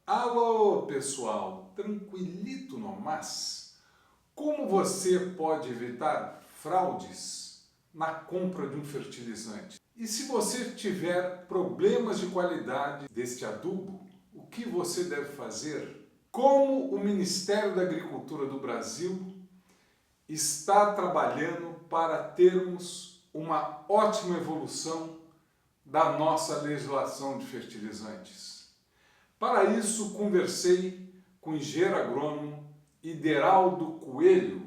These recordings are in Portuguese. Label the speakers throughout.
Speaker 1: Alô, pessoal, tranquilito no mas? Como você pode evitar fraudes na compra de um fertilizante? E se você tiver problemas de qualidade deste adubo, o que você deve fazer? Como o Ministério da Agricultura do Brasil está trabalhando para termos uma ótima evolução da nossa legislação de fertilizantes? Para isso, conversei com o engenheiro agrônomo Ideraldo Coelho.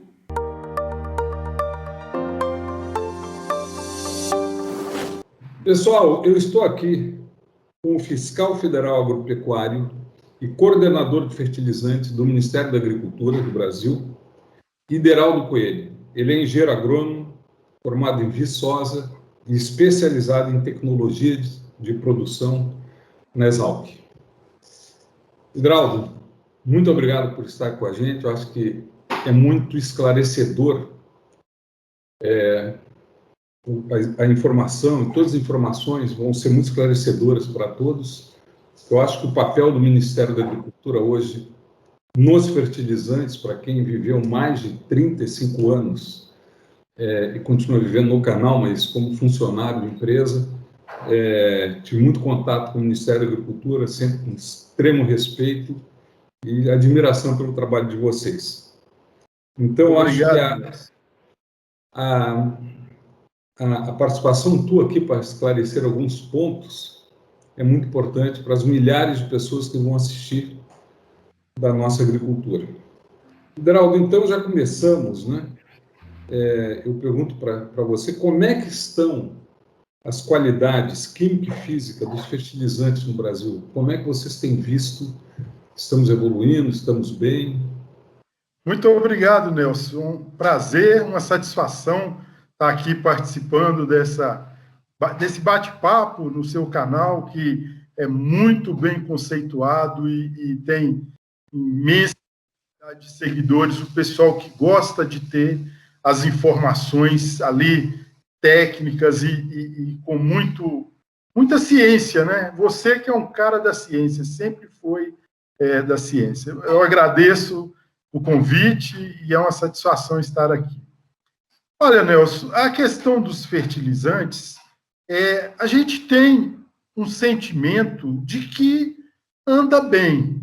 Speaker 2: Pessoal, eu estou aqui com o fiscal federal agropecuário e coordenador de fertilizantes do Ministério da Agricultura do Brasil, Ideraldo Coelho. Ele é engenheiro agrônomo, formado em Viçosa e especializado em tecnologias de produção na Exalc. Ideraldo, muito obrigado por estar com a gente. Eu acho que é muito esclarecedor a informação, todas as informações vão ser muito esclarecedoras para todos. Eu acho que o papel do Ministério da Agricultura hoje nos fertilizantes, para quem viveu mais de 35 anos e continua vivendo no canal, mas como funcionário de empresa, tive muito contato com o Ministério da Agricultura, sempre com extremo respeito e admiração pelo trabalho de vocês. Então,
Speaker 3: obrigado,
Speaker 2: acho que a participação tua aqui para esclarecer alguns pontos é muito importante para as milhares de pessoas que vão assistir da nossa agricultura. Ideraldo, então já começamos, né? Eu pergunto para você como é que estão as qualidades química e física dos fertilizantes no Brasil? Como é que vocês têm visto? Estamos evoluindo? Estamos bem?
Speaker 3: Muito obrigado, Nelson. Um prazer, uma satisfação estar aqui participando desse bate-papo no seu canal, que é muito bem conceituado e tem imensa quantidade de seguidores, o pessoal que gosta de ter as informações ali técnicas e com muita ciência, né? Você que é um cara da ciência, sempre foi da ciência. Eu agradeço o convite e é uma satisfação estar aqui. Olha, Nelson, a questão dos fertilizantes, a gente tem um sentimento de que anda bem.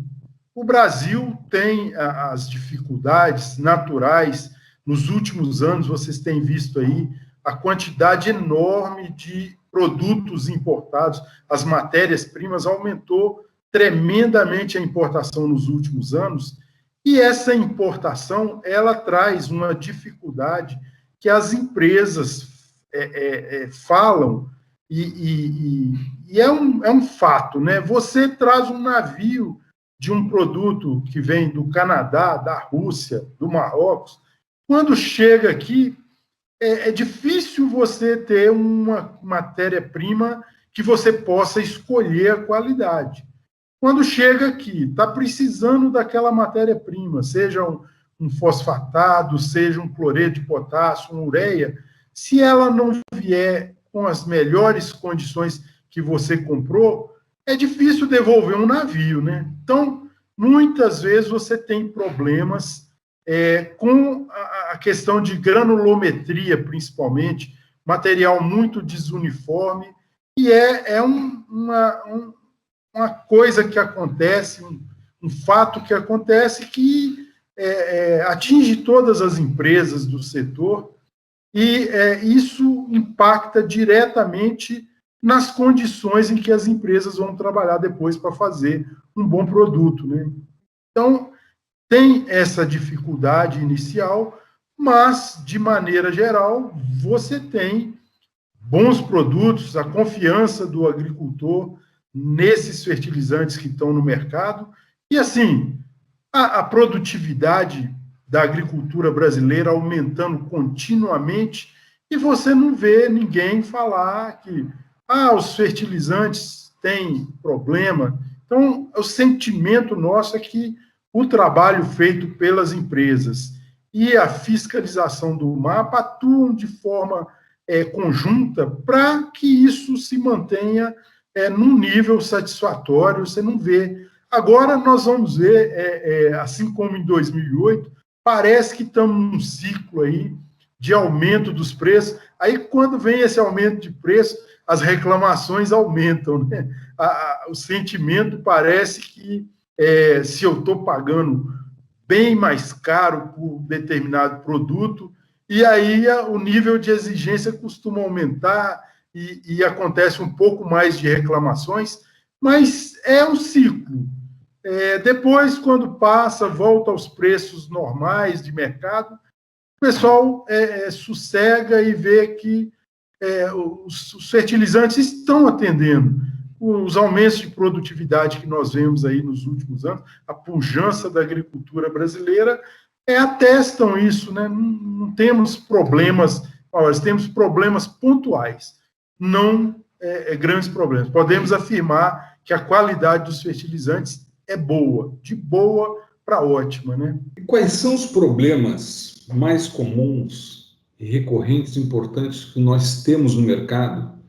Speaker 3: O Brasil tem as dificuldades naturais. Nos últimos anos, vocês têm visto aí a quantidade enorme de produtos importados, as matérias-primas aumentou tremendamente a importação nos últimos anos, e essa importação, ela traz uma dificuldade que as empresas falam, e é um fato, né? Você traz um navio de um produto que vem do Canadá, da Rússia, do Marrocos, quando chega aqui, é difícil você ter uma matéria-prima que você possa escolher a qualidade. Quando chega aqui, está precisando daquela matéria-prima, seja um fosfatado, seja um cloreto de potássio, uma ureia, se ela não vier com as melhores condições que você comprou, é difícil devolver um navio, né? Então, muitas vezes você tem problemas com a questão de granulometria, principalmente, material muito desuniforme, e uma coisa que acontece, um fato que acontece que atinge todas as empresas do setor, e isso impacta diretamente nas condições em que as empresas vão trabalhar depois para fazer um bom produto, né? Então, tem essa dificuldade inicial, mas, de maneira geral, você tem bons produtos, a confiança do agricultor nesses fertilizantes que estão no mercado, e, assim, a produtividade da agricultura brasileira aumentando continuamente, e você não vê ninguém falar que os fertilizantes têm problema. Então, o sentimento nosso é que o trabalho feito pelas empresas e a fiscalização do MAPA atuam de forma conjunta para que isso se mantenha num nível satisfatório. Você não vê Agora nós vamos ver, assim como em 2008, parece que estamos num ciclo aí de aumento dos preços. Aí, quando vem esse aumento de preço, as reclamações aumentam, né? O sentimento parece que se eu estou pagando bem mais caro por determinado produto, e aí o nível de exigência costuma aumentar e acontece um pouco mais de reclamações, mas é um ciclo. Depois, quando passa, volta aos preços normais de mercado, o pessoal sossega e vê que os fertilizantes estão atendendo. Os aumentos de produtividade que nós vemos aí nos últimos anos, a pujança da agricultura brasileira, atestam isso, né? Não temos problemas maiores, temos problemas pontuais, não grandes problemas. Podemos afirmar que a qualidade dos fertilizantes é boa, de boa para ótima, né?
Speaker 2: E quais são os problemas mais comuns e recorrentes importantes que nós temos no mercado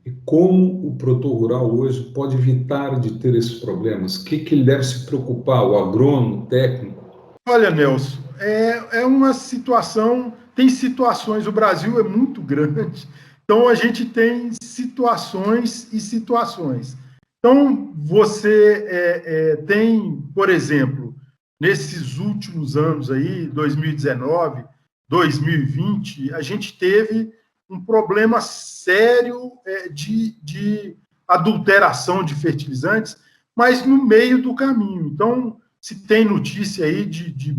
Speaker 2: e como o produtor rural hoje pode evitar de ter esses problemas? O que ele deve se preocupar, o agrônomo, o técnico?
Speaker 3: Olha, Nelson, é uma situação, tem situações, o Brasil é muito grande, então a gente tem situações e situações. Então, você tem, por exemplo, nesses últimos anos aí, 2019, 2020, a gente teve um problema sério de adulteração de fertilizantes, mas no meio do caminho. Então, se tem notícia aí de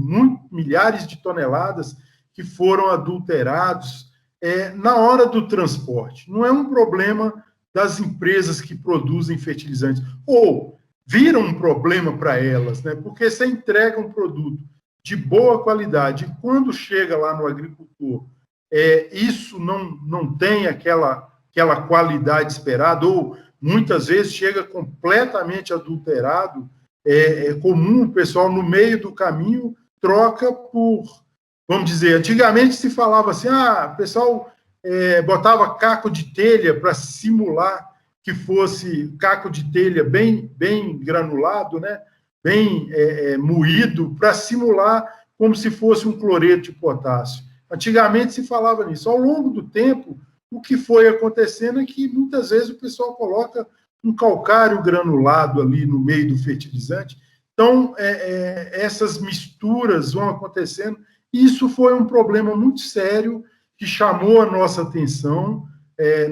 Speaker 3: milhares de toneladas que foram adulterados na hora do transporte. Não é um problema das empresas que produzem fertilizantes, ou viram um problema para elas, né? Porque você entrega um produto de boa qualidade, e quando chega lá no agricultor, isso não tem aquela qualidade esperada, ou muitas vezes chega completamente adulterado. É comum o pessoal, no meio do caminho, troca por, vamos dizer, antigamente se falava assim, o pessoal botava caco de telha para simular que fosse caco de telha bem granulado, né? Bem moído, para simular como se fosse um cloreto de potássio. Antigamente se falava nisso. Ao longo do tempo, o que foi acontecendo é que muitas vezes o pessoal coloca um calcário granulado ali no meio do fertilizante. Então, essas misturas vão acontecendo, e isso foi um problema muito sério que chamou a nossa atenção.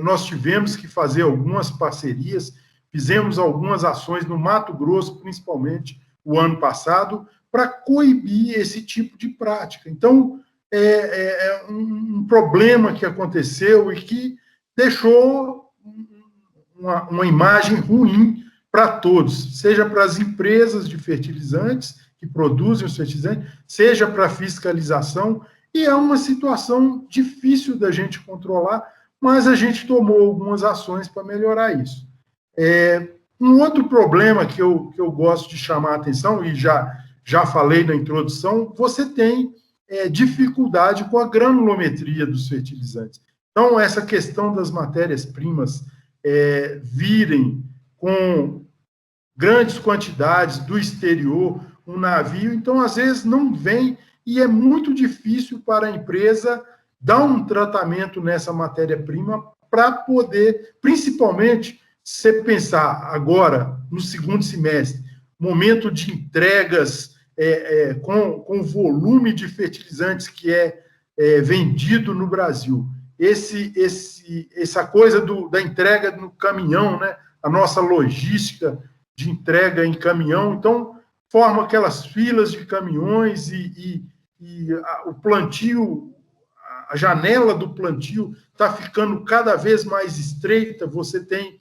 Speaker 3: Nós tivemos que fazer algumas parcerias, fizemos algumas ações no Mato Grosso, principalmente, o ano passado, para coibir esse tipo de prática. Então, um problema que aconteceu e que deixou uma imagem ruim para todos, seja para as empresas de fertilizantes que produzem os fertilizantes, seja para a fiscalização, e é uma situação difícil da gente controlar, mas a gente tomou algumas ações para melhorar isso. Um outro problema que eu gosto de chamar a atenção, e já falei na introdução, você tem dificuldade com a granulometria dos fertilizantes. Então, essa questão das matérias-primas virem com grandes quantidades do exterior, um navio, então, às vezes, não vem, e é muito difícil para a empresa dar um tratamento nessa matéria-prima para poder, principalmente, se pensar agora, no segundo semestre, momento de entregas com o volume de fertilizantes que vendido no Brasil. Essa coisa da entrega no caminhão, né? A nossa logística de entrega em caminhão, então, forma aquelas filas de caminhões e o plantio, a janela do plantio está ficando cada vez mais estreita, você tem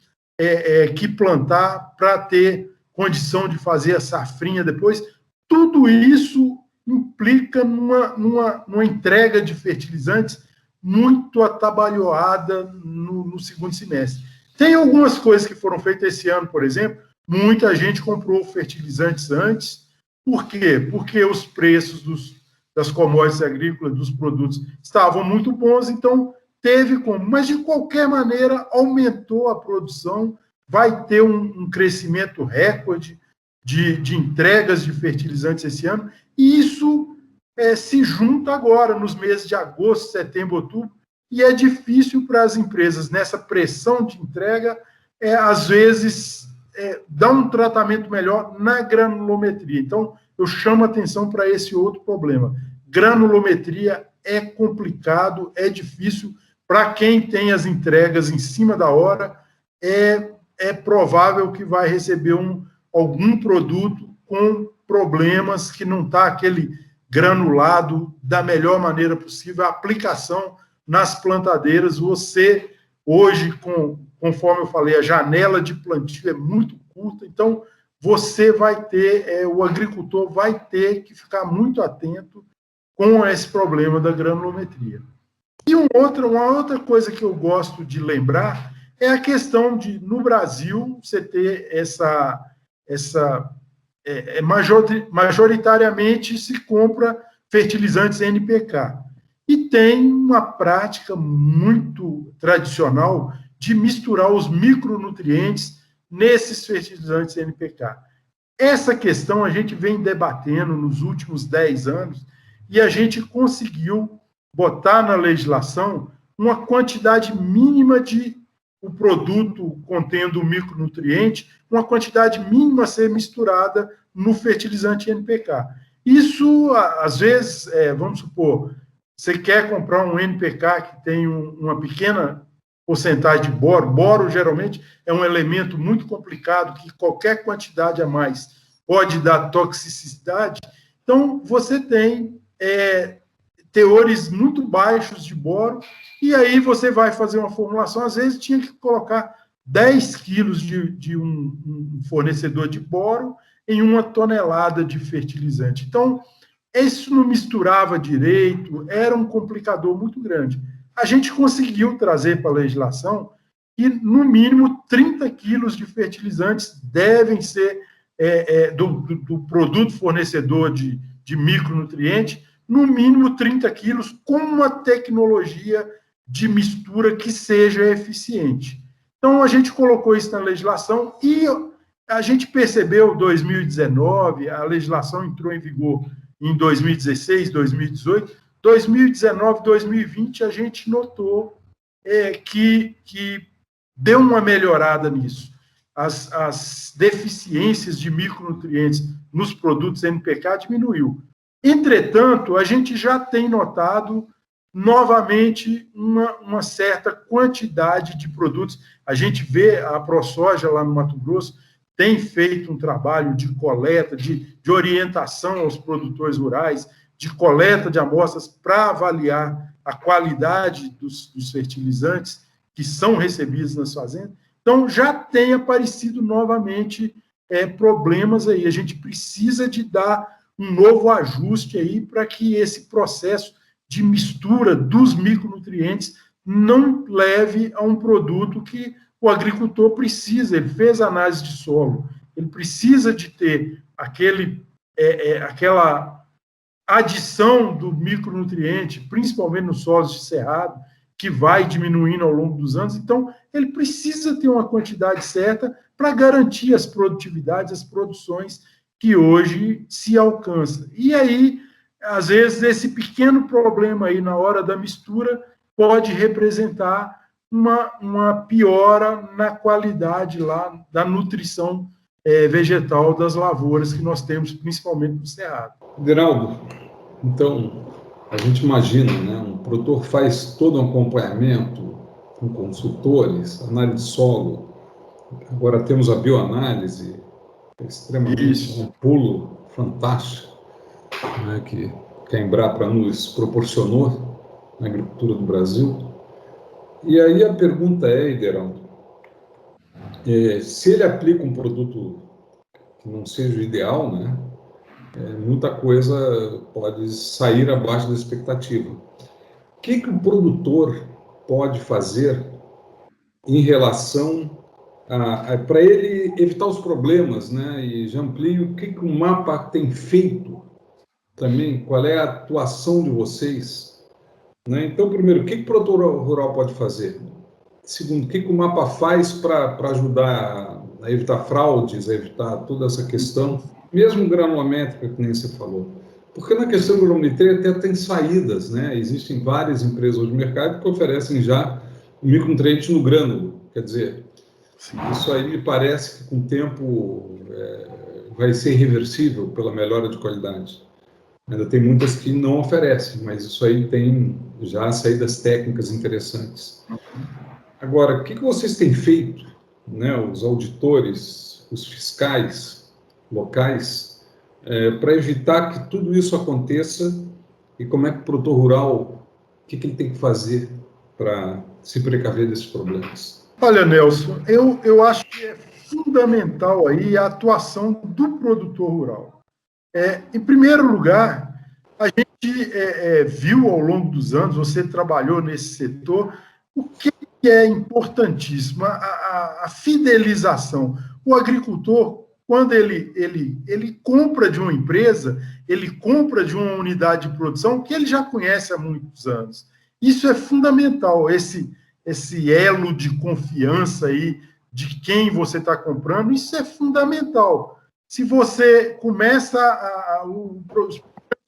Speaker 3: que plantar para ter condição de fazer a safrinha depois. Tudo isso implica numa entrega de fertilizantes muito atabalhoada no segundo semestre. Tem algumas coisas que foram feitas esse ano, por exemplo, muita gente comprou fertilizantes antes. Por quê? Porque os preços das commodities agrícolas, dos produtos, estavam muito bons, então teve como. Mas, de qualquer maneira, aumentou a produção, vai ter um crescimento recorde, de entregas de fertilizantes esse ano, e isso se junta agora, nos meses de agosto, setembro, outubro, e é difícil para as empresas, nessa pressão de entrega, às vezes, dar um tratamento melhor na granulometria. Então, eu chamo atenção para esse outro problema. Granulometria é complicado, é difícil. Para quem tem as entregas em cima da hora, é provável que vai receber algum produto com problemas, que não está aquele granulado da melhor maneira possível. A aplicação nas plantadeiras, você, hoje, conforme eu falei, a janela de plantio é muito curta, então você vai ter, o agricultor vai ter que ficar muito atento com esse problema da granulometria. E uma outra coisa que eu gosto de lembrar é a questão de, no Brasil, você ter majoritariamente se compra fertilizantes NPK. E tem uma prática muito tradicional de misturar os micronutrientes nesses fertilizantes NPK. Essa questão a gente vem debatendo nos últimos 10 anos e a gente conseguiu botar na legislação uma quantidade mínima de o produto contendo o micronutriente, uma quantidade mínima a ser misturada no fertilizante NPK. Isso, às vezes, vamos supor, você quer comprar um NPK que tem uma pequena porcentagem de boro. Boro, geralmente, é um elemento muito complicado, que qualquer quantidade a mais pode dar toxicidade. Então, você tem teores muito baixos de boro, e aí você vai fazer uma formulação, às vezes tinha que colocar 10 quilos de um fornecedor de boro em 1 tonelada de fertilizante. Então, isso não misturava direito, era um complicador muito grande. A gente conseguiu trazer para a legislação que, no mínimo, 30 quilos de fertilizantes devem ser do produto fornecedor de micronutriente, no mínimo 30 quilos, com uma tecnologia de mistura que seja eficiente. Então, a gente colocou isso na legislação e a gente percebeu, 2019, a legislação entrou em vigor em 2016, 2018, 2019, 2020, a gente notou que deu uma melhorada nisso. As deficiências de micronutrientes nos produtos NPK diminuiu. Entretanto, a gente já tem notado novamente uma certa quantidade de produtos. A gente vê a ProSoja lá no Mato Grosso tem feito um trabalho de coleta, de orientação aos produtores rurais, de coleta de amostras para avaliar a qualidade dos fertilizantes que são recebidos nas fazendas. Então, já tem aparecido novamente problemas aí. A gente precisa de dar um novo ajuste aí para que esse processo de mistura dos micronutrientes não leve a um produto que o agricultor precisa. Ele fez análise de solo, ele precisa de ter aquela adição do micronutriente, principalmente nos solos de cerrado, que vai diminuindo ao longo dos anos. Então, ele precisa ter uma quantidade certa para garantir as produtividades, as produções que hoje se alcança. E aí, às vezes, esse pequeno problema aí na hora da mistura pode representar uma piora na qualidade lá da nutrição vegetal das lavouras que nós temos, principalmente no Cerrado.
Speaker 2: Aderaldo, então, a gente imagina, né, um produtor faz todo um acompanhamento com consultores, análise de solo, agora temos a bioanálise, extremamente um pulo fantástico, né, que a Embrapa nos proporcionou na agricultura do Brasil. E aí a pergunta é, Aderaldo, se ele aplica um produto que não seja o ideal, né, muita coisa pode sair abaixo da expectativa. O que o produtor pode fazer em relação para ele evitar os problemas, né? E já amplio, o que o MAPA tem feito também, qual é a atuação de vocês, né? Então, primeiro, o que o produtor rural pode fazer? Segundo, o que o MAPA faz para ajudar a evitar fraudes, a evitar toda essa questão, mesmo granulométrica, que nem você falou. Porque na questão de granulometria até tem saídas, né? Existem várias empresas hoje no mercado que oferecem já o micronutriente no grânulo. Quer dizer, isso aí me parece que com o tempo vai ser irreversível pela melhora de qualidade. Ainda tem muitas que não oferecem, mas isso aí tem já saídas técnicas interessantes. Agora, o que vocês têm feito, né, os auditores, os fiscais locais, para evitar que tudo isso aconteça, e como é que o produtor rural, o que ele tem que fazer para se precaver desses problemas?
Speaker 3: Olha, Nelson, eu acho que é fundamental aí a atuação do produtor rural. Em primeiro lugar, a gente viu ao longo dos anos, você trabalhou nesse setor, o que é importantíssimo, a fidelização. O agricultor, quando ele compra de uma empresa, ele compra de uma unidade de produção que ele já conhece há muitos anos. Isso é fundamental, esse elo de confiança aí de quem você está comprando, isso é fundamental. Se você começa os problemas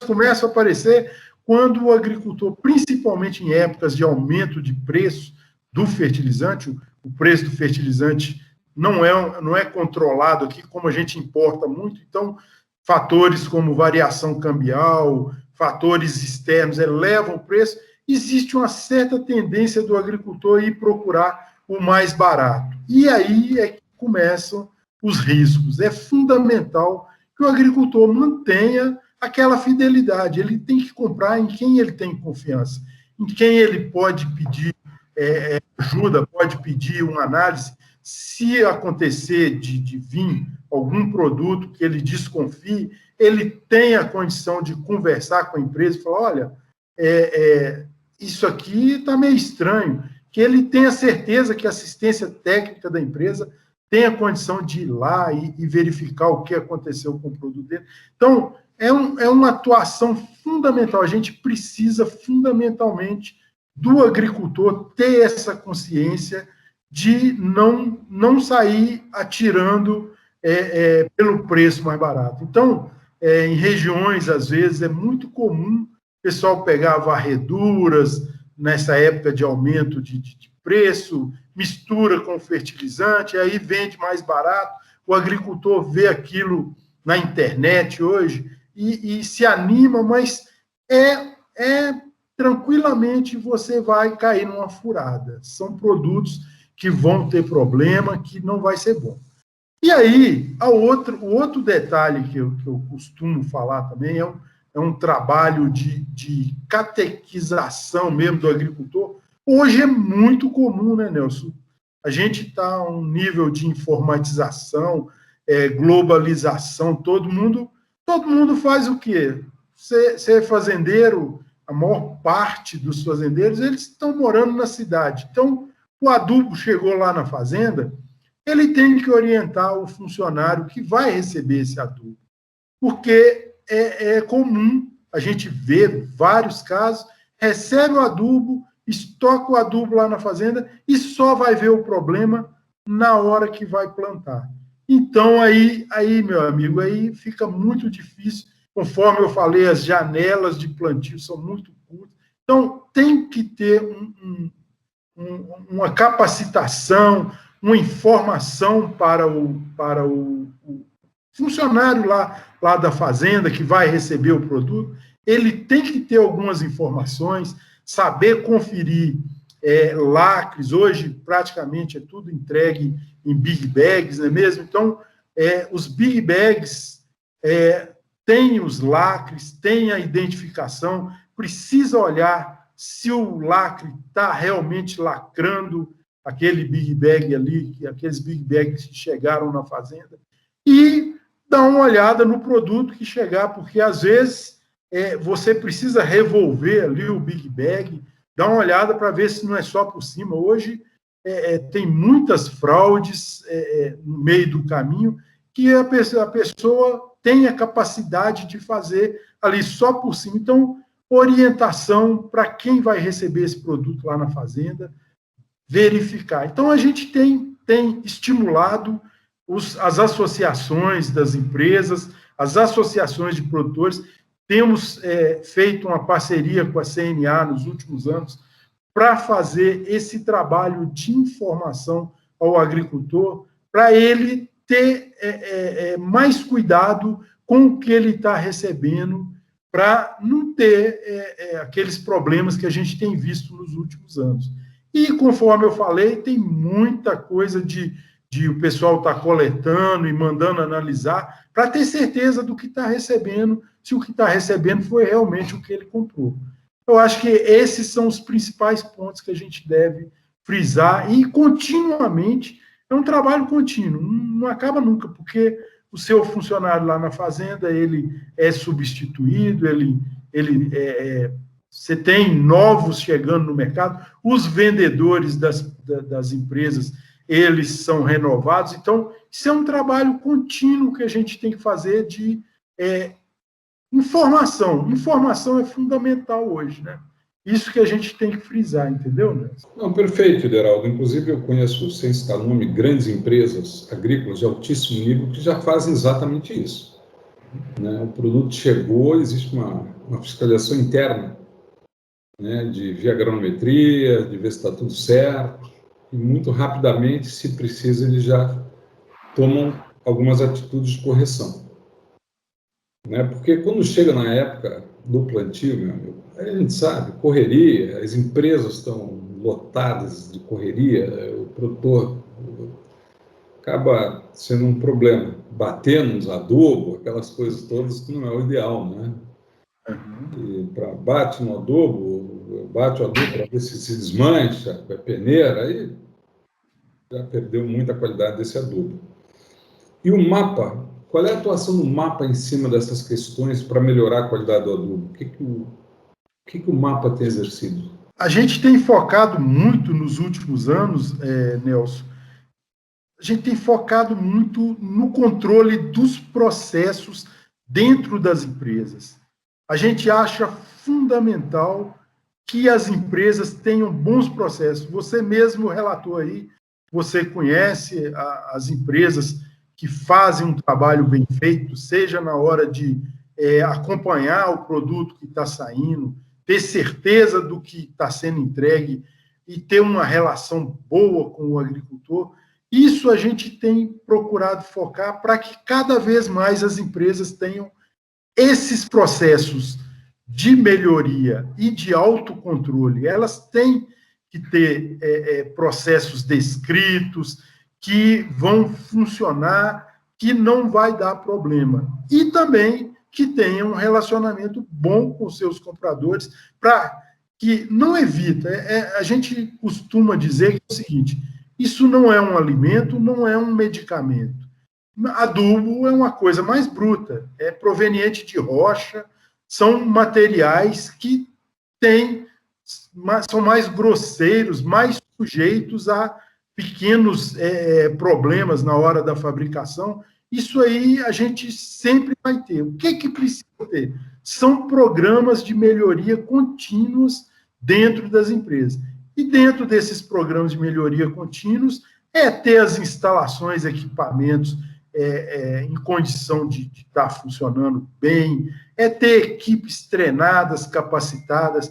Speaker 3: começam a aparecer quando o agricultor, principalmente em épocas de aumento de preço do fertilizante, o preço do fertilizante não é controlado aqui, como a gente importa muito, então fatores como variação cambial, fatores externos elevam o preço, existe uma certa tendência do agricultor ir procurar o mais barato. E aí é que começam os riscos. É fundamental que o agricultor mantenha aquela fidelidade. Ele tem que comprar em quem ele tem confiança, em quem ele pode pedir ajuda, pode pedir uma análise. Se acontecer de vir algum produto que ele desconfie, ele tem a condição de conversar com a empresa e falar, olha, isso aqui está meio estranho, que ele tenha certeza que a assistência técnica da empresa tem a condição de ir lá e verificar o que aconteceu com o produto dele. Então, é uma atuação fundamental. A gente precisa, fundamentalmente, do agricultor ter essa consciência de não sair atirando pelo preço mais barato. Então, em regiões, às vezes, é muito comum o pessoal pegar varreduras nessa época de aumento de preço, mistura com fertilizante, aí vende mais barato, o agricultor vê aquilo na internet hoje e se anima, mas tranquilamente você vai cair numa furada. São produtos que vão ter problema, que não vai ser bom. E aí, o outro detalhe que eu costumo falar também é um trabalho de catequização mesmo do agricultor. Hoje é muito comum, né, Nelson? A gente está a um nível de informatização, globalização, todo mundo faz o quê? Você é fazendeiro, a maior parte dos fazendeiros, eles estão morando na cidade. Então, o adubo chegou lá na fazenda, ele tem que orientar o funcionário que vai receber esse adubo. Porque é comum, a gente vê vários casos, recebe o adubo, estoca o adubo lá na fazenda e só vai ver o problema na hora que vai plantar. Então, aí meu amigo, aí fica muito difícil. Conforme eu falei, as janelas de plantio são muito curtas. Então, tem que ter uma capacitação, uma informação para o funcionário lá da fazenda que vai receber o produto. Ele tem que ter algumas informações, saber conferir lacres. Hoje, praticamente, é tudo entregue em big bags, não é mesmo? Então, os big bags têm os lacres, têm a identificação, precisa olhar se o lacre está realmente lacrando aquele big bag ali, aqueles big bags que chegaram na fazenda, e dar uma olhada no produto que chegar, porque, às vezes, você precisa revolver ali o big bag, dar uma olhada para ver se não é só por cima. Hoje, tem muitas fraudes no meio do caminho que a pessoa tem a capacidade de fazer ali só por cima. Então, orientação para quem vai receber esse produto lá na fazenda, verificar. Então, a gente tem estimulado as associações das empresas, as associações de produtores. Temos feito uma parceria com a CNA nos últimos anos para fazer esse trabalho de informação ao agricultor, para ele ter mais cuidado com o que ele está recebendo, para não ter aqueles problemas que a gente tem visto nos últimos anos. E, conforme eu falei, tem muita coisa de o pessoal estar coletando e mandando analisar, para ter certeza do que está recebendo, se o que está recebendo foi realmente o que ele comprou. Eu acho que esses são os principais pontos que a gente deve frisar, e continuamente, é um trabalho contínuo, não acaba nunca, porque o seu funcionário lá na fazenda, ele é substituído, você tem novos chegando no mercado, os vendedores das empresas, eles são renovados. Então, isso é um trabalho contínuo que a gente tem que fazer de informação. Informação é fundamental hoje, né? Isso que a gente tem que frisar, entendeu, Nelson?
Speaker 2: Não, perfeito, Ideraldo. Inclusive, eu conheço, sem citar nome, grandes empresas agrícolas de altíssimo nível que já fazem exatamente isso. Né? O produto chegou, existe uma fiscalização interna, né, de via agronometria, de ver se está tudo certo, e muito rapidamente, se precisa, eles já tomam algumas atitudes de correção. Né? Porque quando chega na época do plantio, meu amigo, a gente sabe, correria, as empresas estão lotadas de correria, o produtor acaba sendo um problema, batendo nos adubo, aquelas coisas todas que não é o ideal, né? E bate no adubo, bate o adubo para ver se desmancha, é peneira, aí já perdeu muita qualidade desse adubo. E o mapa, qual é a atuação do mapa em cima dessas questões para melhorar a qualidade do adubo? O que o mapa tem exercido?
Speaker 3: A gente tem focado muito nos últimos anos, Nelson, a gente tem focado muito no controle dos processos dentro das empresas. A gente acha fundamental que as empresas tenham bons processos. Você mesmo relatou aí, você conhece as empresas que fazem um trabalho bem feito, seja na hora de acompanhar o produto que está saindo, ter certeza do que está sendo entregue e ter uma relação boa com o agricultor. Isso a gente tem procurado focar para que cada vez mais as empresas tenham esses processos de melhoria e de autocontrole. Elas têm que ter processos descritos, que vão funcionar, que não vai dar problema. E também que tenham um relacionamento bom com seus compradores, para que não evita. A gente costuma dizer que é o seguinte: isso não é um alimento, não é um medicamento. Adubo é uma coisa mais bruta, é proveniente de rocha, são materiais que são mais grosseiros, mais sujeitos a pequenos problemas na hora da fabricação. Isso aí a gente sempre vai ter. O que precisa ter? São programas de melhoria contínuos dentro das empresas. E dentro desses programas de melhoria contínuos ter as instalações, equipamentos em condição de estar funcionando bem, ter equipes treinadas, capacitadas,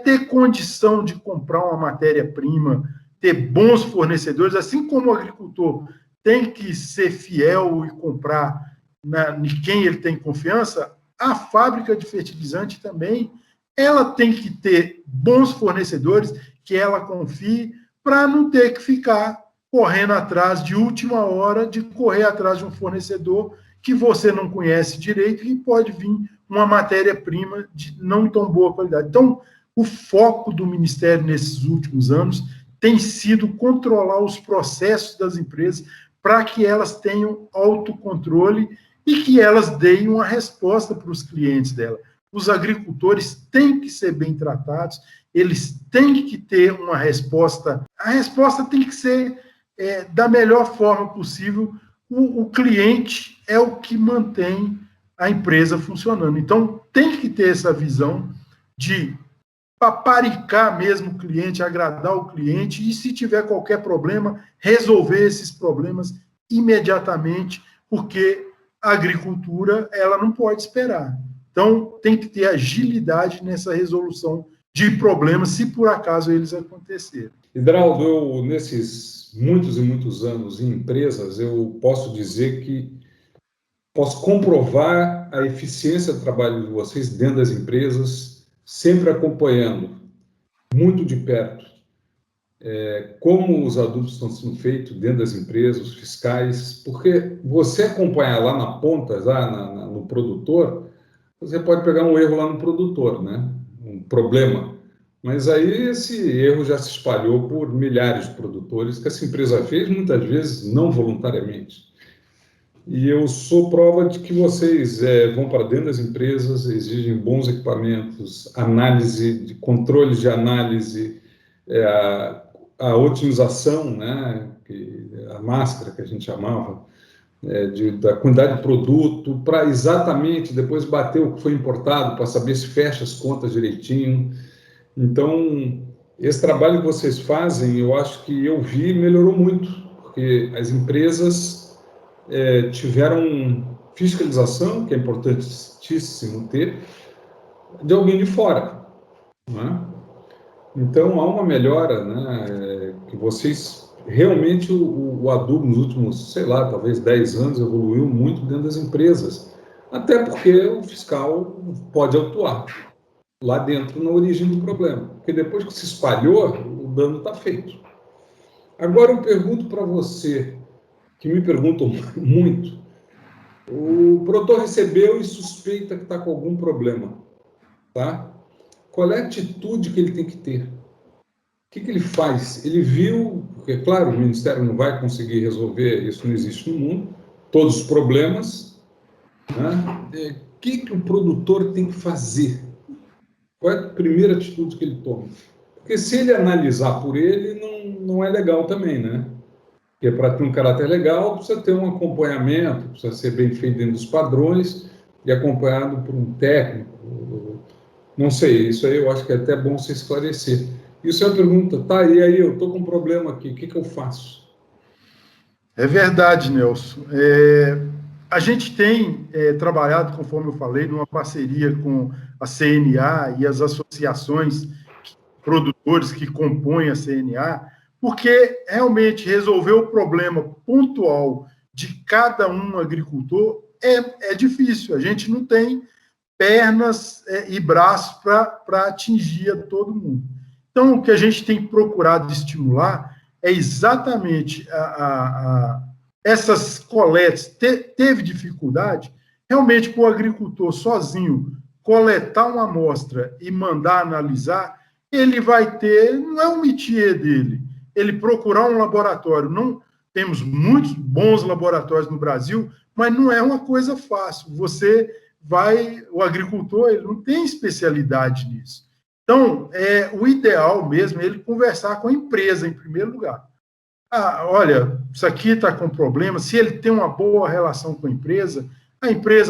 Speaker 3: ter condição de comprar uma matéria-prima, ter bons fornecedores, assim como o agricultor tem que ser fiel e comprar em quem ele tem confiança, a fábrica de fertilizante também, ela tem que ter bons fornecedores que ela confie, para não ter que ficar correndo atrás de última hora, de correr atrás de um fornecedor que você não conhece direito e pode vir uma matéria-prima de não tão boa qualidade. Então, o foco do Ministério nesses últimos anos tem sido controlar os processos das empresas para que elas tenham autocontrole e que elas deem uma resposta para os clientes dela. Os agricultores têm que ser bem tratados, eles têm que ter uma resposta. A resposta tem que ser da melhor forma possível. O cliente é o que mantém a empresa funcionando. Então, tem que ter essa visão de paparicar mesmo o cliente, agradar o cliente, e se tiver qualquer problema, resolver esses problemas imediatamente, porque a agricultura ela não pode esperar. Então, tem que ter agilidade nessa resolução de problemas, se por acaso eles acontecerem.
Speaker 2: Hidraldo, eu, nesses muitos e muitos anos em empresas, eu posso dizer que posso comprovar a eficiência do trabalho de vocês dentro das empresas, sempre acompanhando muito de perto como os adubos estão sendo feitos dentro das empresas, os fiscais, porque você acompanhar lá na ponta, lá no produtor, você pode pegar um erro lá no produtor, né? Um problema. Mas aí esse erro já se espalhou por milhares de produtores que essa empresa fez, muitas vezes não voluntariamente. E eu sou prova de que vocês vão para dentro das empresas, exigem bons equipamentos, análise, de controles de análise, a otimização, né, a máscara que a gente chamava, da quantidade de produto, para exatamente depois bater o que foi importado, para saber se fecha as contas direitinho. Então, esse trabalho que vocês fazem, eu acho que eu vi, melhorou muito, porque as empresas tiveram fiscalização, que é importantíssimo ter, de alguém de fora, né? Então, há uma melhora, né, que vocês, realmente, o adubo nos últimos, sei lá, talvez 10 anos, evoluiu muito dentro das empresas, até porque o fiscal pode atuar lá dentro, na origem do problema, porque depois que se espalhou, o dano está feito. Agora, eu pergunto para você, que me perguntam muito, o produtor recebeu e suspeita que está com algum problema, tá? Qual é a atitude que ele tem que ter? O que ele faz? Ele viu, porque, claro, o Ministério não vai conseguir resolver, isso não existe no mundo, todos os problemas, né? O que o produtor tem que fazer? Qual é a primeira atitude que ele toma? Porque se ele analisar por ele, não é legal também, né? Porque para ter um caráter legal, precisa ter um acompanhamento, precisa ser bem feito dentro dos padrões e acompanhado por um técnico. Não sei, isso aí eu acho que é até bom você esclarecer. Isso é uma pergunta, tá, e aí eu estou com um problema aqui, o que eu faço?
Speaker 3: É verdade, Nelson. A gente tem trabalhado, conforme eu falei, numa parceria com a CNA e as associações produtores que compõem a CNA, porque realmente resolver o problema pontual de cada um agricultor é difícil. A gente não tem pernas e braços para atingir a todo mundo. Então, o que a gente tem procurado estimular é exatamente essas coletas. Teve dificuldade, realmente, para o agricultor sozinho coletar uma amostra e mandar analisar, ele vai ter, não é um métier dele, ele procurar um laboratório. Não, temos muitos bons laboratórios no Brasil, mas não é uma coisa fácil. O agricultor, ele não tem especialidade nisso. Então, o ideal mesmo é ele conversar com a empresa, em primeiro lugar. Olha, isso aqui está com problema. Se ele tem uma boa relação com a empresa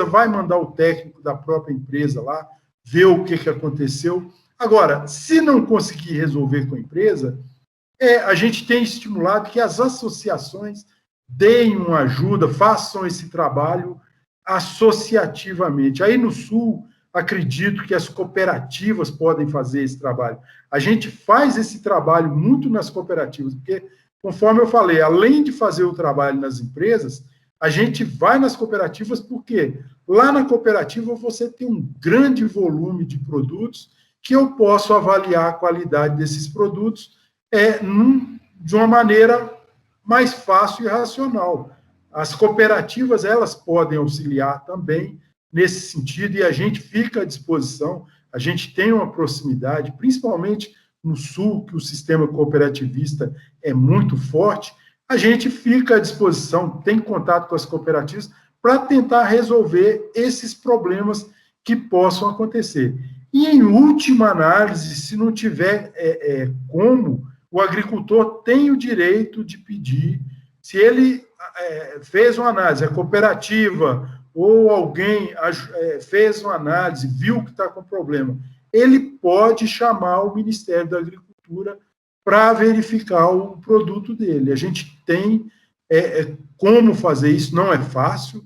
Speaker 3: vai mandar o técnico da própria empresa lá, ver o que aconteceu. Agora, se não conseguir resolver com a empresa, a gente tem estimulado que as associações deem uma ajuda, façam esse trabalho associativamente. Aí no Sul, acredito que as cooperativas podem fazer esse trabalho. A gente faz esse trabalho muito nas cooperativas, porque, conforme eu falei, além de fazer o trabalho nas empresas, a gente vai nas cooperativas porque lá na cooperativa você tem um grande volume de produtos que eu posso avaliar a qualidade desses produtos de uma maneira mais fácil e racional. As cooperativas, elas podem auxiliar também nesse sentido, e a gente fica à disposição, a gente tem uma proximidade, principalmente no Sul, que o sistema cooperativista é muito forte, a gente fica à disposição, tem contato com as cooperativas, para tentar resolver esses problemas que possam acontecer. E, em última análise, se não tiver como, o agricultor tem o direito de pedir, se ele fez uma análise, a cooperativa ou alguém fez uma análise, viu que está com problema, ele pode chamar o Ministério da Agricultura para verificar o produto dele. A gente tem como fazer isso, não é fácil.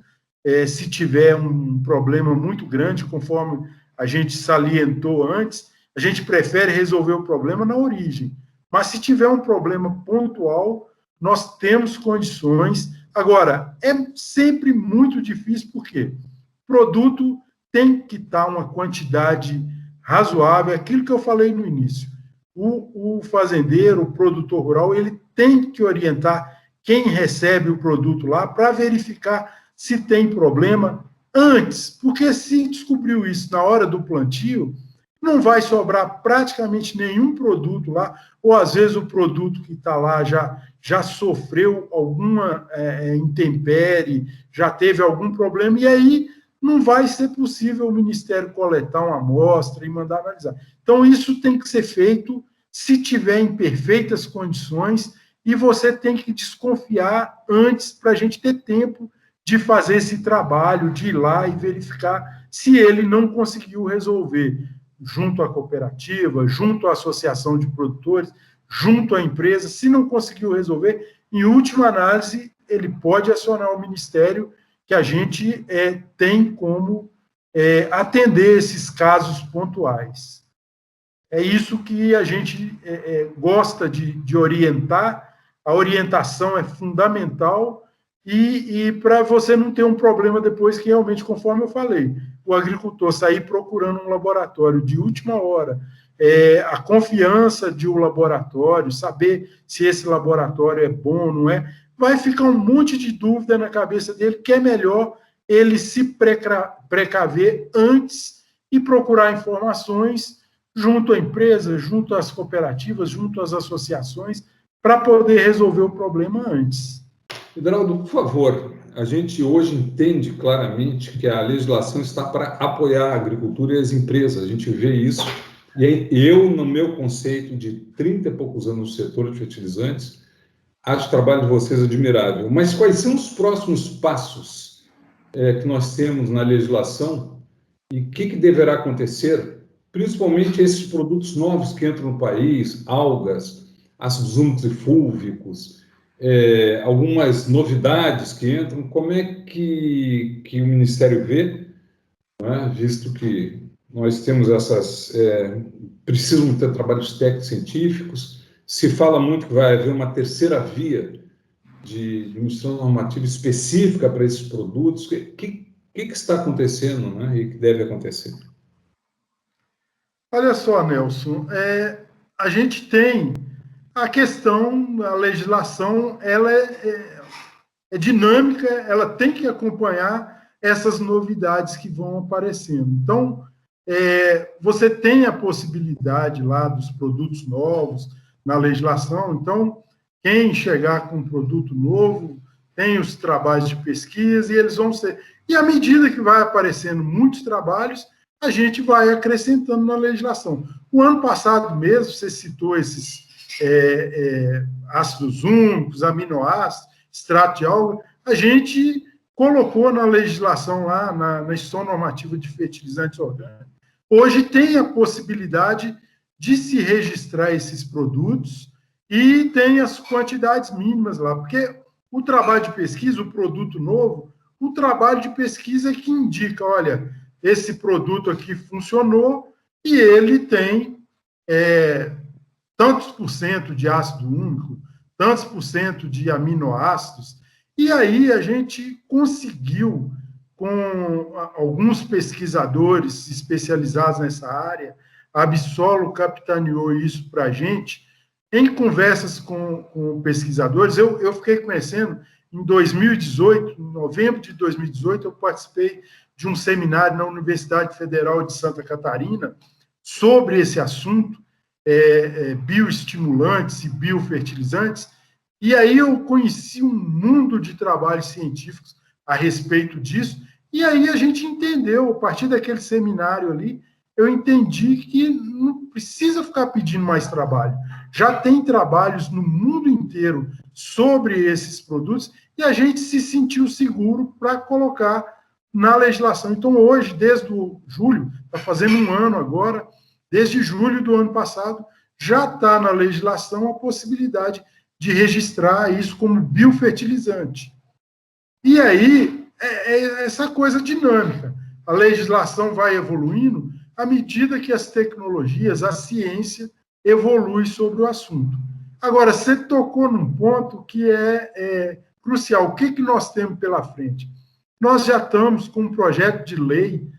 Speaker 3: Se tiver um problema muito grande, conforme a gente salientou antes, a gente prefere resolver o problema na origem. Mas se tiver um problema pontual, nós temos condições. Agora, é sempre muito difícil, porque o produto tem que estar uma quantidade razoável, aquilo que eu falei no início. O fazendeiro, o produtor rural, ele tem que orientar quem recebe o produto lá para verificar se tem problema antes, porque se descobriu isso na hora do plantio, não vai sobrar praticamente nenhum produto lá, ou às vezes o produto que está lá já sofreu alguma intempérie, já teve algum problema, e aí não vai ser possível o Ministério coletar uma amostra e mandar analisar. Então, isso tem que ser feito se tiver em perfeitas condições, e você tem que desconfiar antes para a gente ter tempo de fazer esse trabalho, de ir lá e verificar se ele não conseguiu resolver junto à cooperativa, junto à associação de produtores, junto à empresa. Se não conseguiu resolver, em última análise, ele pode acionar o Ministério, que a gente tem como atender esses casos pontuais. É isso que a gente gosta de orientar. A orientação é fundamental, e para você não ter um problema depois que realmente, conforme eu falei, o agricultor sair procurando um laboratório de última hora, a confiança de um laboratório, saber se esse laboratório é bom ou não é, vai ficar um monte de dúvida na cabeça dele, que é melhor ele se precaver antes e procurar informações junto à empresa, junto às cooperativas, junto às associações, para poder resolver o problema antes.
Speaker 2: Hidraldo, por favor, a gente hoje entende claramente que a legislação está para apoiar a agricultura e as empresas, a gente vê isso, e eu, no meu conceito de 30 e poucos anos no setor de fertilizantes, acho o trabalho de vocês admirável. Mas quais são os próximos passos que nós temos na legislação e o que deverá acontecer, principalmente esses produtos novos que entram no país, algas, ácidos úmicos e fúlvicos, algumas novidades que entram, como é que o Ministério vê, né, visto que nós temos precisam ter trabalhos técnicos científicos, se fala muito que vai haver uma terceira via de emissão normativa específica para esses produtos. O que está acontecendo, né, e que deve acontecer?
Speaker 3: Olha só, Nelson, a gente tem a questão, a legislação, ela é dinâmica, ela tem que acompanhar essas novidades que vão aparecendo. Então, você tem a possibilidade lá dos produtos novos na legislação. Então, quem chegar com um produto novo tem os trabalhos de pesquisa, e eles vão ser... E à medida que vai aparecendo muitos trabalhos, a gente vai acrescentando na legislação. O ano passado mesmo, você citou esses ácidos úmicos, aminoácidos, extrato de alga, a gente colocou na legislação lá, na instituição normativa de fertilizantes orgânicos. Hoje tem a possibilidade de se registrar esses produtos e tem as quantidades mínimas lá, porque o trabalho de pesquisa, o produto novo, o trabalho de pesquisa é que indica, olha, esse produto aqui funcionou e ele tem tantos por cento de ácido úmico, tantos por cento de aminoácidos, e aí a gente conseguiu, com alguns pesquisadores especializados nessa área, a Absolo capitaneou isso para a gente, em conversas com pesquisadores. Eu fiquei conhecendo, em 2018, em novembro de 2018, eu participei de um seminário na Universidade Federal de Santa Catarina sobre esse assunto, bioestimulantes e biofertilizantes, e aí eu conheci um mundo de trabalhos científicos a respeito disso, e aí a gente entendeu, a partir daquele seminário ali, eu entendi que não precisa ficar pedindo mais trabalho. Já tem trabalhos no mundo inteiro sobre esses produtos, e a gente se sentiu seguro para colocar na legislação. Então, hoje, desde julho, está fazendo um ano agora, desde julho do ano passado, já está na legislação a possibilidade de registrar isso como biofertilizante. E aí, é essa coisa dinâmica. A legislação vai evoluindo à medida que as tecnologias, a ciência, evolui sobre o assunto. Agora, você tocou num ponto que é crucial. O que nós temos pela frente? Nós já estamos com um projeto de lei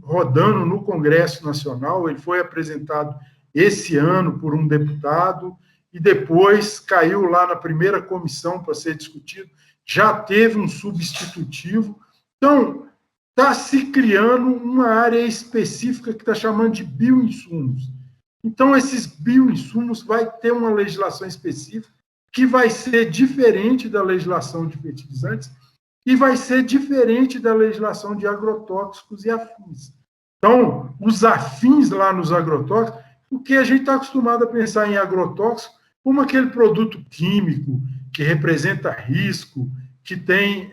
Speaker 3: rodando no Congresso Nacional, ele foi apresentado esse ano por um deputado e depois caiu lá na primeira comissão para ser discutido, já teve um substitutivo. Então, está se criando uma área específica que está chamando de bioinsumos. Então, esses bioinsumos vai ter uma legislação específica que vai ser diferente da legislação de fertilizantes e vai ser diferente da legislação de agrotóxicos e afins. Então, os afins lá nos agrotóxicos, porque a gente está acostumado a pensar em agrotóxico como aquele produto químico que representa risco, que tem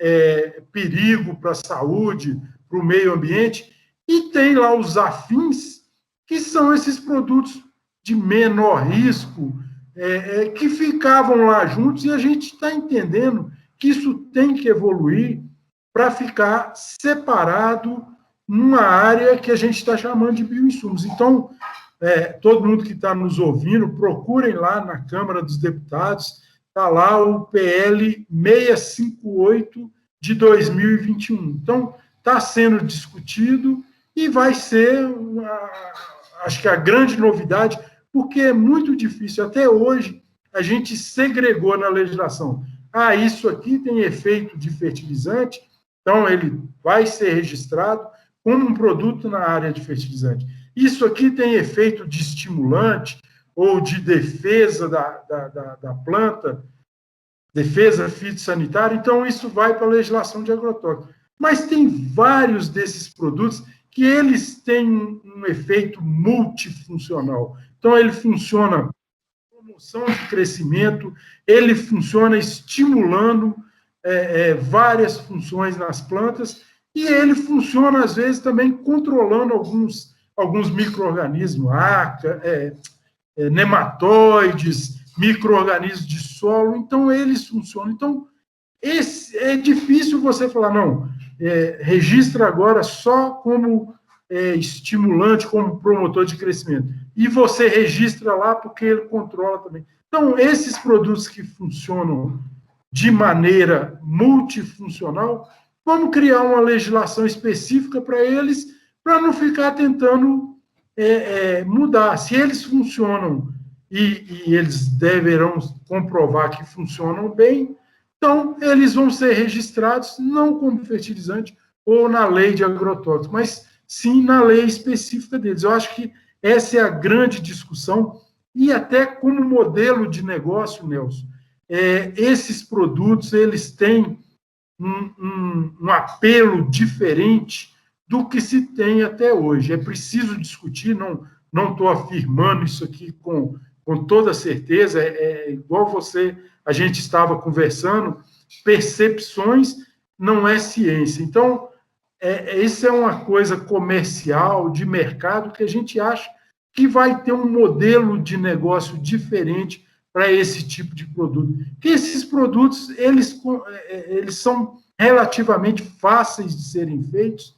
Speaker 3: perigo para a saúde, para o meio ambiente, e tem lá os afins, que são esses produtos de menor risco, que ficavam lá juntos, e a gente está entendendo que isso tem que evoluir para ficar separado numa área que a gente está chamando de bioinsumos. Então, todo mundo que está nos ouvindo, procurem lá na Câmara dos Deputados, está lá o PL 658 de 2021. Então, está sendo discutido e vai ser, acho que a grande novidade, porque é muito difícil. Até hoje, a gente segregou na legislação. Isso aqui tem efeito de fertilizante, então ele vai ser registrado como um produto na área de fertilizante. Isso aqui tem efeito de estimulante ou de defesa da planta, defesa fitossanitária, então isso vai para a legislação de agrotóxicos. Mas tem vários desses produtos que eles têm um efeito multifuncional. Então, ele funciona promoção de crescimento, ele funciona estimulando várias funções nas plantas, e ele funciona, às vezes, também controlando alguns micro-organismos, nematóides, micro-organismos de solo, então eles funcionam. Então, é difícil você falar, não, registra agora só como estimulante, como promotor de crescimento. E você registra lá porque ele controla também. Então, esses produtos que funcionam de maneira multifuncional, vamos criar uma legislação específica para eles, para não ficar tentando mudar. Se eles funcionam e eles deverão comprovar que funcionam bem, então eles vão ser registrados não como fertilizante ou na lei de agrotóxicos, mas sim na lei específica deles. Eu acho que essa é a grande discussão, e até como modelo de negócio, Nelson, esses produtos eles têm um apelo diferente do que se tem até hoje. É preciso discutir, não estou afirmando isso aqui com toda certeza, igual a gente estava conversando, percepções não é ciência. Então, isso é uma coisa comercial, de mercado, que a gente acha que vai ter um modelo de negócio diferente para esse tipo de produto. Que esses produtos, eles são relativamente fáceis de serem feitos,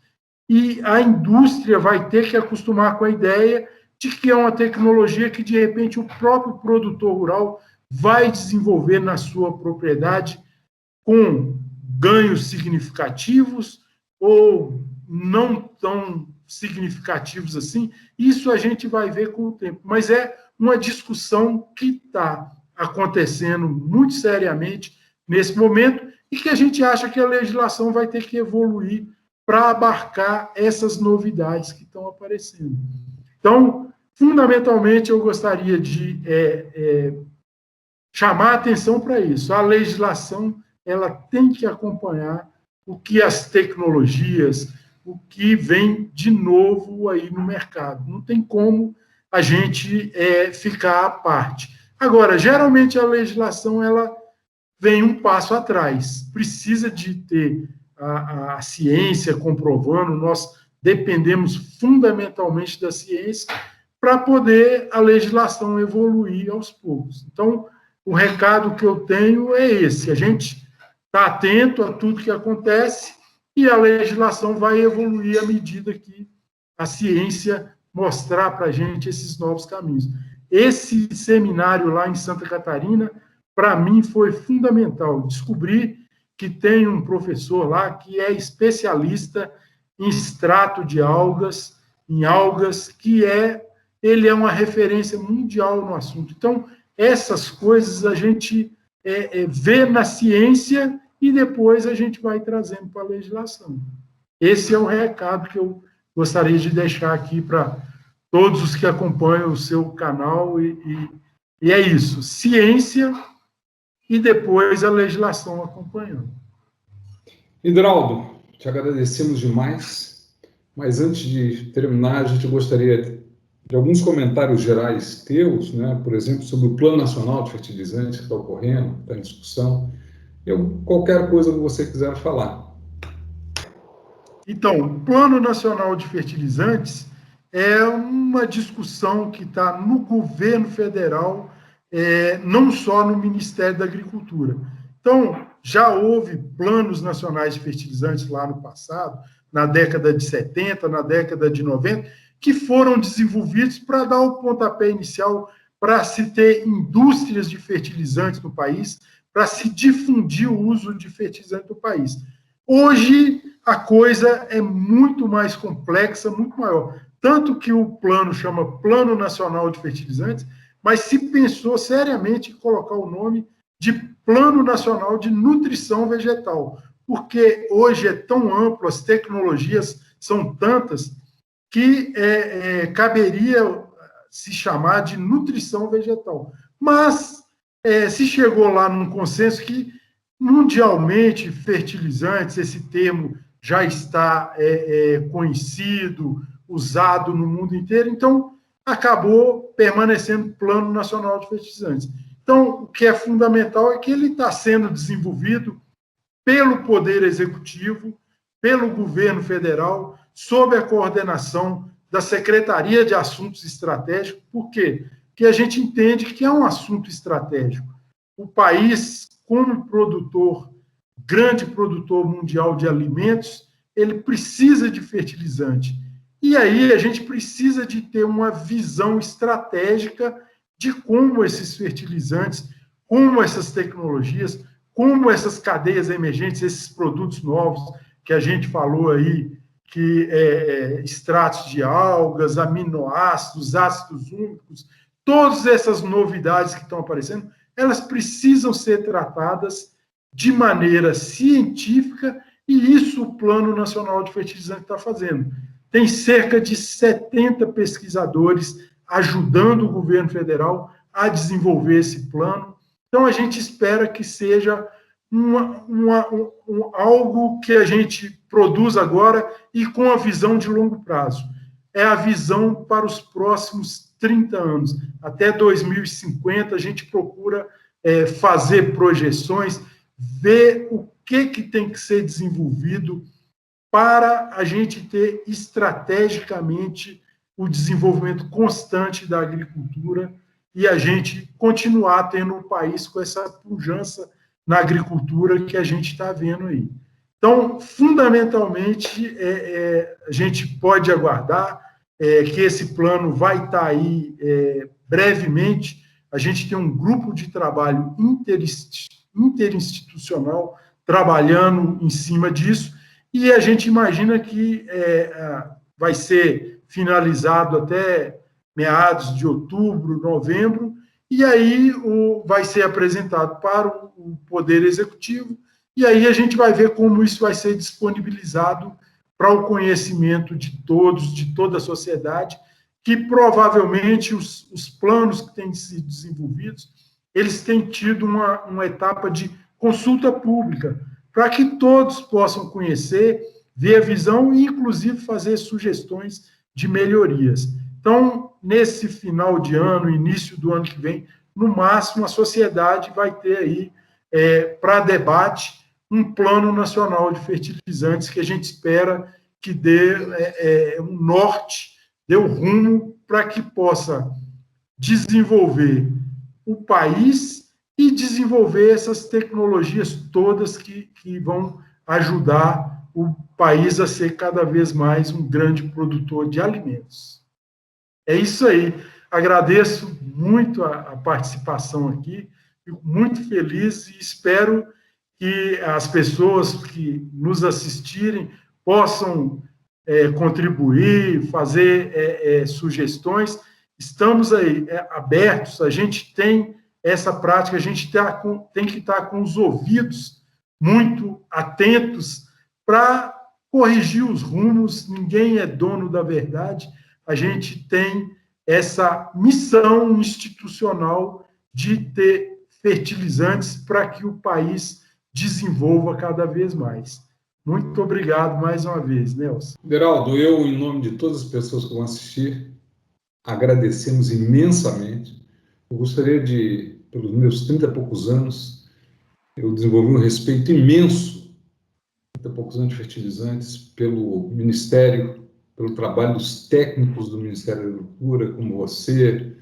Speaker 3: e a indústria vai ter que acostumar com a ideia de que é uma tecnologia que, de repente, o próprio produtor rural vai desenvolver na sua propriedade com ganhos significativos ou não tão significativos assim. Isso a gente vai ver com o tempo. Mas é uma discussão que está acontecendo muito seriamente nesse momento e que a gente acha que a legislação vai ter que evoluir para abarcar essas novidades que estão aparecendo. Então, fundamentalmente, eu gostaria de chamar a atenção para isso. A legislação ela tem que acompanhar o que as tecnologias, o que vem de novo aí no mercado. Não tem como a gente ficar à parte. Agora, geralmente a legislação ela vem um passo atrás. Precisa de ter a ciência comprovando, nós dependemos fundamentalmente da ciência para poder a legislação evoluir aos poucos. Então, o recado que eu tenho é esse: a gente está atento a tudo que acontece e a legislação vai evoluir à medida que a ciência mostrar para a gente esses novos caminhos. Esse seminário lá em Santa Catarina, para mim, foi fundamental. Descobri que tem um professor lá que é especialista em extrato de algas, em algas, ele é uma referência mundial no assunto. Então, essas coisas a gente vê na ciência e depois a gente vai trazendo para a legislação. Esse é o recado que eu gostaria de deixar aqui para todos os que acompanham o seu canal, e é isso: ciência e depois a legislação acompanhando.
Speaker 2: Hidraldo, te agradecemos demais, mas antes de terminar, a gente gostaria de alguns comentários gerais teus, né? Por exemplo, sobre o Plano Nacional de Fertilizantes que está ocorrendo, está em discussão, qualquer coisa que você quiser falar.
Speaker 3: Então, o Plano Nacional de Fertilizantes é uma discussão que está no governo federal, não só no Ministério da Agricultura. Então, já houve planos nacionais de fertilizantes lá no passado, na década de 70, na década de 90, que foram desenvolvidos para dar o pontapé inicial para se ter indústrias de fertilizantes no país, para se difundir o uso de fertilizantes no país. Hoje, a coisa é muito mais complexa, muito maior. Tanto que o plano chama Plano Nacional de Fertilizantes, mas se pensou seriamente em colocar o nome de Plano Nacional de Nutrição Vegetal, porque hoje é tão amplo, as tecnologias são tantas, que caberia se chamar de nutrição vegetal. Mas se chegou lá num consenso que, mundialmente, fertilizantes, esse termo já está conhecido, usado no mundo inteiro, então acabou permanecendo Plano Nacional de Fertilizantes. Então, o que é fundamental é que ele está sendo desenvolvido pelo Poder Executivo, pelo governo federal, sob a coordenação da Secretaria de Assuntos Estratégicos. Por quê? Porque a gente entende que é um assunto estratégico. O país, como grande produtor mundial de alimentos, ele precisa de fertilizante. E aí a gente precisa de ter uma visão estratégica de como esses fertilizantes, como essas tecnologias, como essas cadeias emergentes, esses produtos novos que a gente falou aí, que extratos de algas, aminoácidos, ácidos úmicos, todas essas novidades que estão aparecendo, elas precisam ser tratadas de maneira científica, e isso o Plano Nacional de Fertilizantes está fazendo. Tem cerca de 70 pesquisadores ajudando o governo federal a desenvolver esse plano. Então, a gente espera que seja algo que a gente produz agora e com a visão de longo prazo. É a visão para os próximos 30 anos. Até 2050, a gente procura fazer projeções, ver o que tem que ser desenvolvido para a gente ter estrategicamente o desenvolvimento constante da agricultura e a gente continuar tendo um país com essa pujança na agricultura que a gente está vendo aí. Então, fundamentalmente, a gente pode aguardar que esse plano vai estar aí brevemente. A gente tem um grupo de trabalho interinstitucional trabalhando em cima disso, e a gente imagina que vai ser finalizado até meados de outubro, novembro, e aí vai ser apresentado para o Poder Executivo, e aí a gente vai ver como isso vai ser disponibilizado para o conhecimento de todos, de toda a sociedade, que provavelmente os planos que têm sido desenvolvidos, eles têm tido uma etapa de consulta pública, para que todos possam conhecer, ver a visão e, inclusive, fazer sugestões de melhorias. Então, nesse final de ano, início do ano que vem, no máximo, a sociedade vai ter aí, para debate, um plano nacional de fertilizantes que a gente espera que dê um norte, dê um rumo para que possa desenvolver o país e desenvolver essas tecnologias todas que vão ajudar o país a ser cada vez mais um grande produtor de alimentos. É isso aí. Agradeço muito a participação aqui, fico muito feliz e espero que as pessoas que nos assistirem possam contribuir, fazer sugestões. Estamos aí abertos, a gente tem essa prática, a gente tem que estar com os ouvidos muito atentos para corrigir os rumos, ninguém é dono da verdade, a gente tem essa missão institucional de ter fertilizantes para que o país desenvolva cada vez mais. Muito obrigado mais uma vez, Nelson.
Speaker 2: Beraldo, eu, em nome de todas as pessoas que vão assistir, agradecemos imensamente. Eu gostaria de, pelos meus 30 e poucos anos, eu desenvolvi um respeito imenso, 30 e poucos anos de fertilizantes, pelo Ministério, pelo trabalho dos técnicos do Ministério da Agricultura, como você,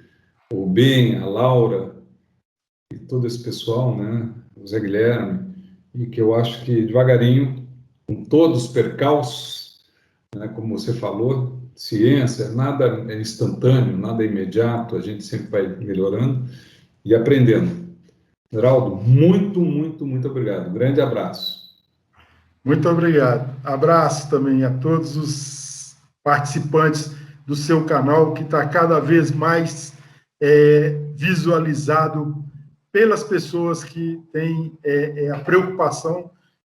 Speaker 2: o Ben, a Laura, e todo esse pessoal, né, o Zé Guilherme, e que eu acho que devagarinho, com todos os percalços, né, como você falou, ciência, nada é instantâneo, nada é imediato, a gente sempre vai melhorando e aprendendo. Geraldo, muito, muito, muito obrigado. Grande abraço.
Speaker 3: Muito obrigado. Abraço também a todos os participantes do seu canal, que está cada vez mais visualizado pelas pessoas que têm a preocupação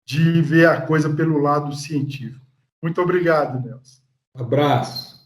Speaker 3: de ver a coisa pelo lado científico. Muito obrigado, Nelson.
Speaker 2: Abraço.